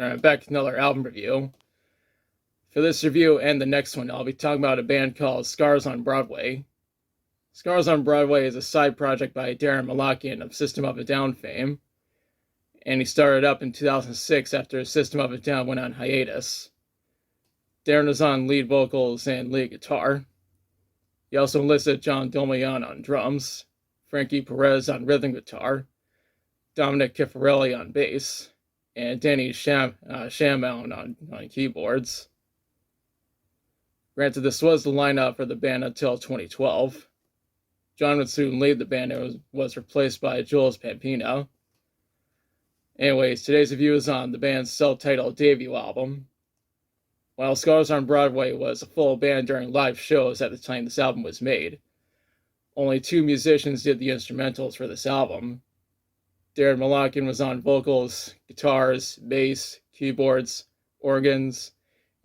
Back with another album review. For this review and the next one, I'll be talking about a band called Scars on Broadway. Scars on Broadway is a side project by Daron Malakian of System of a Down fame, and he started up in 2006 after System of a Down went on hiatus. Daron was on lead vocals and lead guitar. He also enlisted John Dolmayan on drums, Frankie Perez on rhythm guitar, Dominic Ciffarelli on bass, and Danny Shammown on keyboards. Granted, this was the lineup for the band until 2012. John would soon leave the band and was replaced by Jules Pampino. Anyways, today's review is on the band's self-titled debut album. While Scars on Broadway was a full band during live shows at the time this album was made, only 2 musicians did the instrumentals for this album. Daron Malakian was on vocals, guitars, bass, keyboards, organs,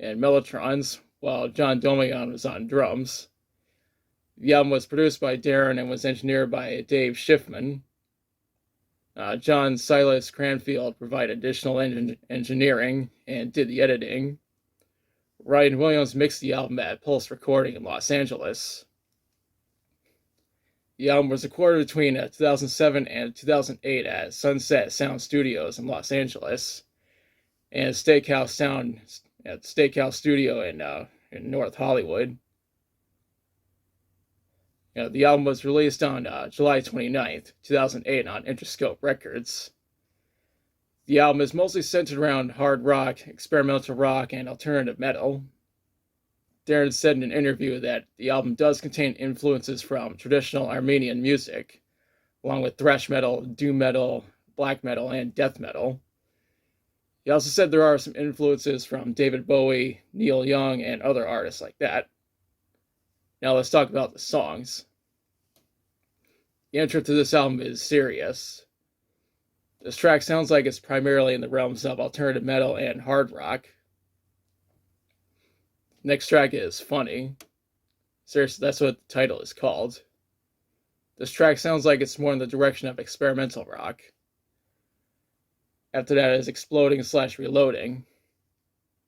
and mellotrons, while John Dolmayan was on drums. The album was produced by Daron and was engineered by Dave Schiffman. John Silas Cranfield provided additional engineering and did the editing. Ryan Williams mixed the album at Pulse Recording in Los Angeles. The album was recorded between 2007 and 2008 at Sunset Sound Studios in Los Angeles and Steakhouse Studio in North Hollywood. The album was released on July 29th, 2008 on Interscope Records. The album is mostly centered around hard rock, experimental rock, and alternative metal. Daron said in an interview that the album does contain influences from traditional Armenian music, along with thrash metal, doom metal, black metal, and death metal. He also said there are some influences from David Bowie, Neil Young, and other artists like that. Now let's talk about the songs. The intro to this album is serious. This track sounds like it's primarily in the realms of alternative metal and hard rock. Next track is Funny. Seriously, that's what the title is called. This track sounds like it's more in the direction of experimental rock. After that is Exploding/Reloading.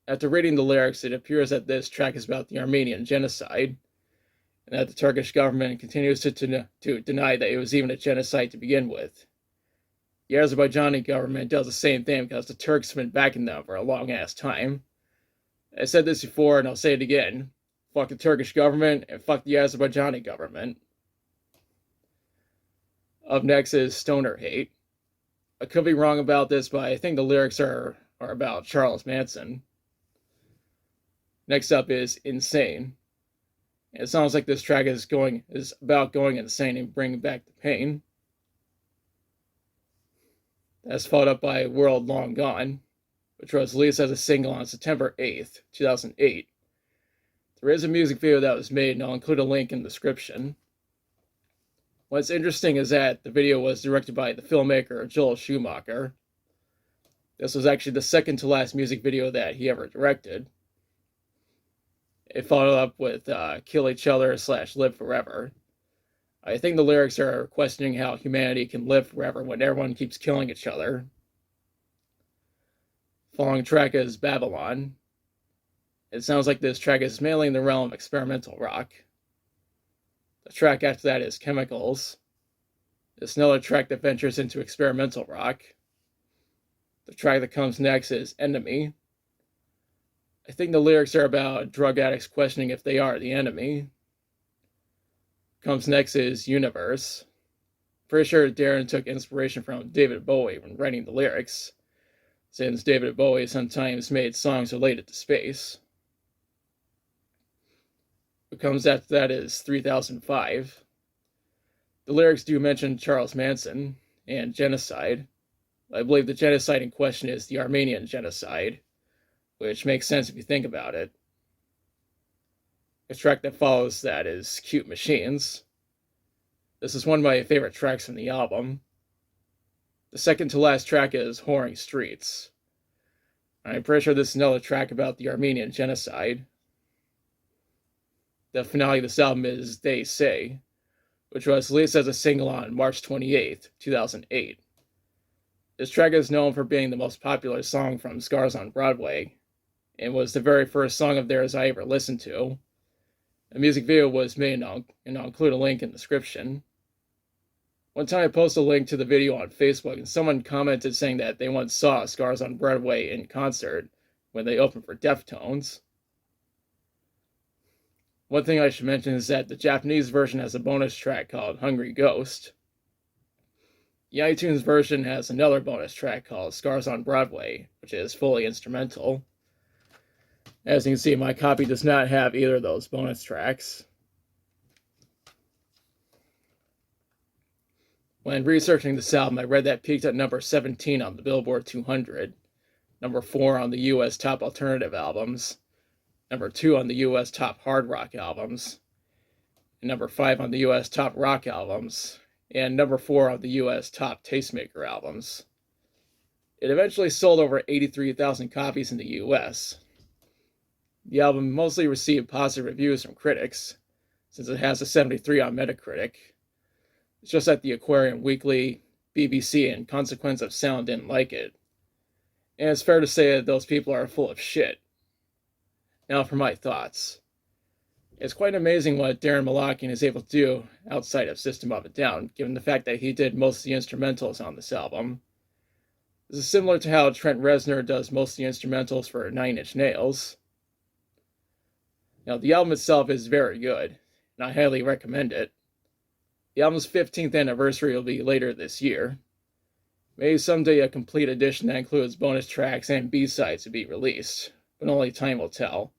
After reading the lyrics, it appears that this track is about the Armenian genocide, and that the Turkish government continues to deny that it was even a genocide to begin with. The Azerbaijani government does the same thing because the Turks have been backing them for a long-ass time. I said this before, and I'll say it again. Fuck the Turkish government, and fuck the Azerbaijani government. Up next is Stoner Hate. I could be wrong about this, but I think the lyrics are about Charles Manson. Next up is Insane. It sounds like this track is about going insane and bringing back the pain. That's followed up by World Long Gone, which was released as a single on September 8th, 2008. There is a music video that was made, and I'll include a link in the description. What's interesting is that the video was directed by the filmmaker Joel Schumacher. This was actually the second to last music video that he ever directed. It followed up with Kill Each Other / Live Forever. I think the lyrics are questioning how humanity can live forever when everyone keeps killing each other. Following track is Babylon. It sounds like this track is mainly in the realm of experimental rock. The track after that is Chemicals. It's another track that ventures into experimental rock. The track that comes next is Enemy. I think the lyrics are about drug addicts questioning if they are the enemy. Comes next is Universe. Pretty sure Daron took inspiration from David Bowie when writing the lyrics, since David Bowie sometimes made songs related to space. What comes after that is 3005. The lyrics do mention Charles Manson and genocide. I believe the genocide in question is the Armenian genocide, which makes sense if you think about it. The track that follows that is Cute Machines. This is one of my favorite tracks from the album. The second to last track is Whoring Streets. I'm pretty sure this is another track about the Armenian genocide. The finale of this album is They Say, which was released as a single on March 28th, 2008. This track is known for being the most popular song from Scars on Broadway, and was the very first song of theirs I ever listened to. A music video was made, and I'll include a link in the description. One time I posted a link to the video on Facebook, and someone commented saying that they once saw Scars on Broadway in concert when they opened for Deftones. One thing I should mention is that the Japanese version has a bonus track called Hungry Ghost. The iTunes version has another bonus track called Scars on Broadway, which is fully instrumental. As you can see, my copy does not have either of those bonus tracks. When researching this album, I read that it peaked at number 17 on the Billboard 200, number 4 on the US Top Alternative Albums, number 2 on the US Top Hard Rock Albums, and number 5 on the US Top Rock Albums, and number 4 on the US Top Tastemaker Albums. It eventually sold over 83,000 copies in the US. The album mostly received positive reviews from critics, since it has a 73 on Metacritic. It's just that the Aquarium Weekly, BBC, and Consequence of Sound didn't like it. And it's fair to say that those people are full of shit. Now for my thoughts. It's quite amazing what Daron Malakian is able to do outside of System of a Down, given the fact that he did most of the instrumentals on this album. This is similar to how Trent Reznor does most of the instrumentals for Nine Inch Nails. Now, the album itself is very good, and I highly recommend it. The album's 15th anniversary will be later this year. Maybe someday a complete edition that includes bonus tracks and B-sides will be released, but only time will tell.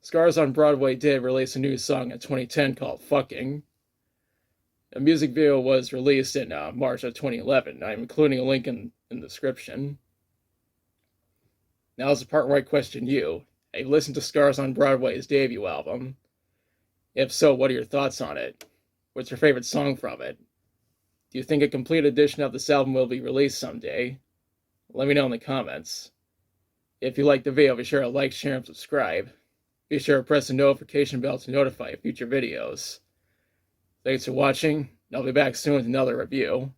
Scars on Broadway did release a new song in 2010 called Fucking. A music video was released in March of 2011. I'm including a link in the description. Now is the part where I question you. Have you listened to Scars on Broadway's debut album? If so, what are your thoughts on it? What's your favorite song from it? Do you think a complete edition of this album will be released someday? Let me know in the comments. If you liked the video, be sure to like, share, and subscribe. Be sure to press the notification bell to notify future videos. Thanks for watching, and I'll be back soon with another review.